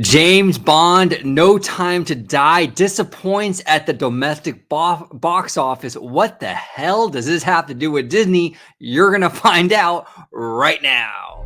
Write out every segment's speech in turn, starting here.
James Bond, No Time to Die, disappoints at the domestic box office. What the hell does this have to do with Disney? You're going to find out right now.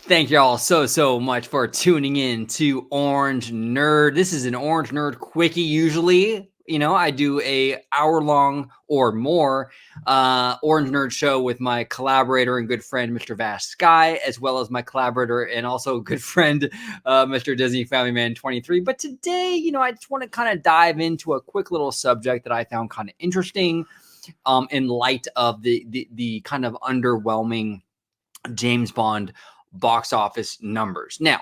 Thank y'all so much for tuning in to Orange Nerd. This is an Orange Nerd Quickie. Usually, I do a hour-long or more Orange Nerd show with my collaborator and good friend, Mr. Vash Sky, as well as my collaborator and also good friend, Mr. Disney Family Man 23. But today, I just want to kind of dive into a quick little subject that I found kind of interesting in light of the kind of underwhelming James Bond box office numbers. Now,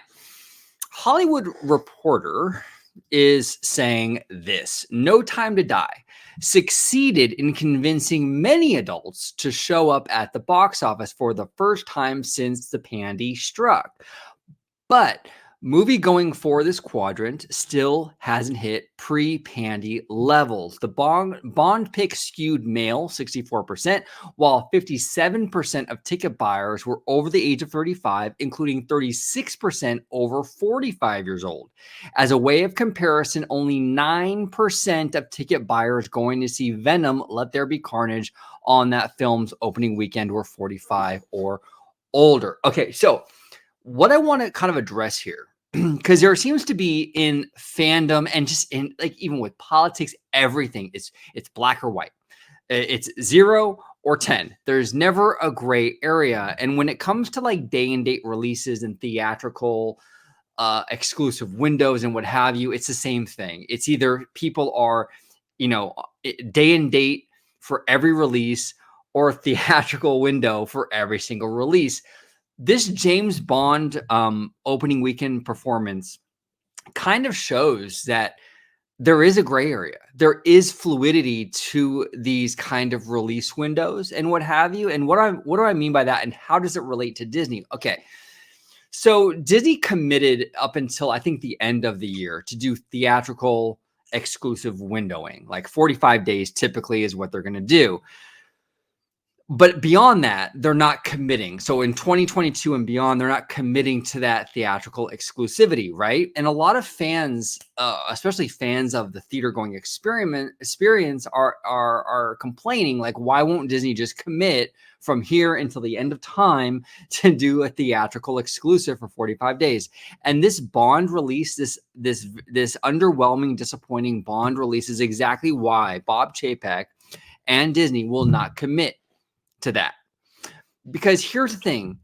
Hollywood Reporter is saying this: No Time to Die succeeded in convincing many adults to show up at the box office for the first time since the pandy struck. But movie going for this quadrant still hasn't hit pre-pandy levels. The Bond pick skewed male 64%, while 57% of ticket buyers were over the age of 35, including 36% over 45 years old. As a way of comparison, only 9% of ticket buyers going to see Venom: Let There Be Carnage on that film's opening weekend were 45 or older. Okay, so what I want to kind of address here, because there seems to be in fandom and just in even with politics, everything it's black or white. It's 0 or 10. There's never a gray area. And when it comes to day and date releases and theatrical exclusive windows and what have you, it's the same thing. It's either people are, day and date for every release or theatrical window for every single release. This James Bond opening weekend performance kind of shows that there is a gray area. There is fluidity to these kind of release windows and what have you. And what do I mean by that? And how does it relate to Disney? Okay, so Disney committed up until I think the end of the year to do theatrical exclusive windowing. 45 days typically is what they're going to do. But beyond that, they're not committing. So in 2022 and beyond, they're not committing to that theatrical exclusivity, right? And a lot of fans, especially fans of the theater-going experience, are complaining, why won't Disney just commit from here until the end of time to do a theatrical exclusive for 45 days? And this Bond release, this underwhelming, disappointing Bond release is exactly why Bob Chapek and Disney will not commit to that. Because here's the thing: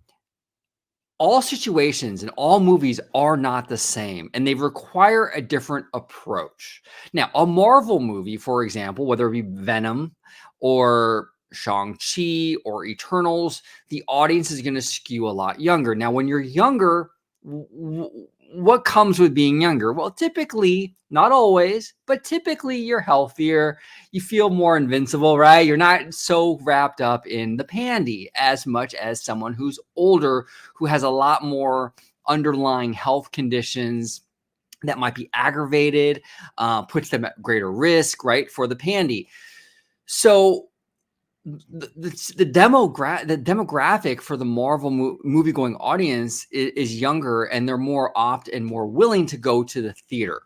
all situations and all movies are not the same, and they require a different approach. Now, a Marvel movie, for example, whether it be Venom or Shang-Chi or Eternals, the audience is going to skew a lot younger. Now, when you're younger, what comes with being younger? Well, typically, not always, but typically you're healthier. You feel more invincible, right? You're not so wrapped up in the pandy as much as someone who's older, who has a lot more underlying health conditions that might be aggravated, puts them at greater risk, right, for the pandy. So the demographic for the Marvel movie-going audience is younger, and they're more apt and more willing to go to the theater.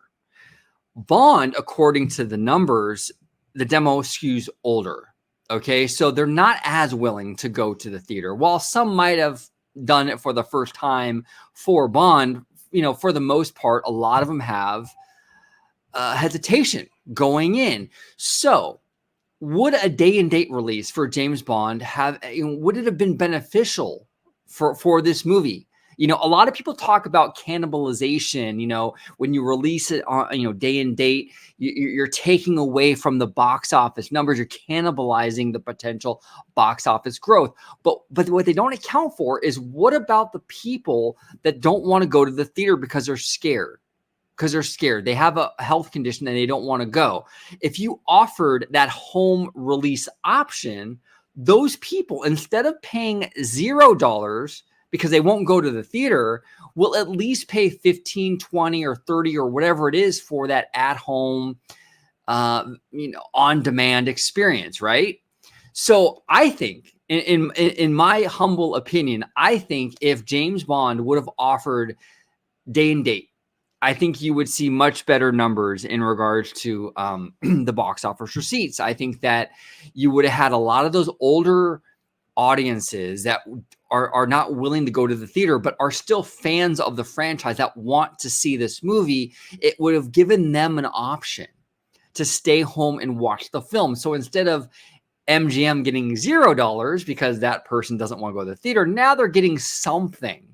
Bond, according to the numbers, the demo skews older. Okay, so they're not as willing to go to the theater. While some might have done it for the first time for Bond, for the most part, a lot of them have hesitation going in. So would a day and date release for James Bond would it have been beneficial for this movie? A lot of people talk about cannibalization. When you release it on, day and date, you're taking away from the box office numbers. You're cannibalizing the potential box office growth. But what they don't account for is, what about the people that don't want to go to the theater because they're scared? They have a health condition and they don't want to go. If you offered that home release option, those people, instead of paying $0 because they won't go to the theater, will at least pay 15, 20, or 30 or whatever it is for that at-home, on-demand experience, right? So I think, in my humble opinion, I think if James Bond would have offered day and date, I think you would see much better numbers in regards to the box office receipts. I think that you would have had a lot of those older audiences that are not willing to go to the theater, but are still fans of the franchise that want to see this movie. It would have given them an option to stay home and watch the film. So instead of MGM getting $0 because that person doesn't want to go to the theater, now they're getting something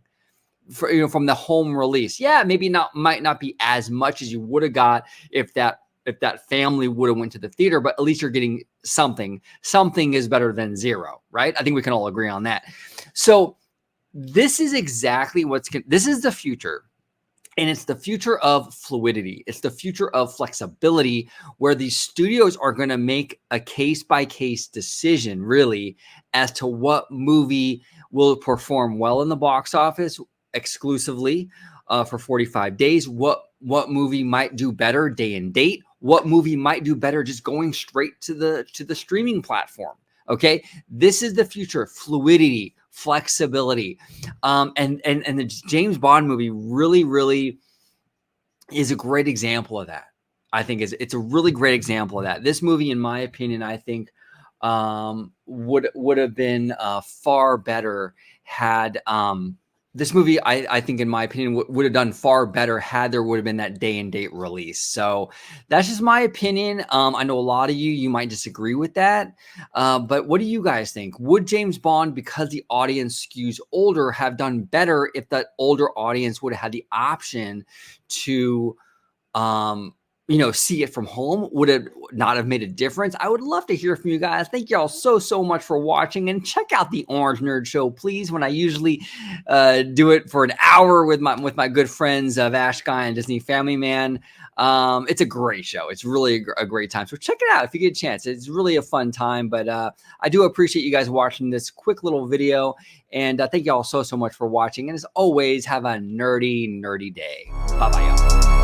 from the home release. Yeah, maybe might not be as much as you would have got if that family would have went to the theater, but at least you're getting something. Something is better than zero, right? I think we can all agree on that. So this is exactly this is the future. And it's the future of fluidity. It's the future of flexibility, where these studios are going to make a case-by-case decision, really, as to what movie will perform well in the box office exclusively for 45 days. What movie might do better day and date? What movie might do better just going straight to the streaming platform? Okay, this is the future: fluidity, flexibility, and the James Bond movie really is a great example of that. I think it's a really great example of that. This movie, in my opinion, I think would have been far better had this movie, I think, in my opinion, would have done far better had there would have been that day and date release. So that's just my opinion. I know a lot of you might disagree with that. But what do you guys think? Would James Bond, because the audience skews older, have done better if that older audience would have had the option to see it from home? Would it not have made a difference? I would love to hear from you guys. Thank y'all so much for watching, and check out the Orange Nerd Show, please, when I usually do it for an hour with my good friends Vash Guy and Disney Family Man. It's a great show. It's really a great time. So check it out if you get a chance. It's really a fun time, but I do appreciate you guys watching this quick little video, and thank y'all so much for watching. And as always, have a nerdy day. Bye-bye, y'all.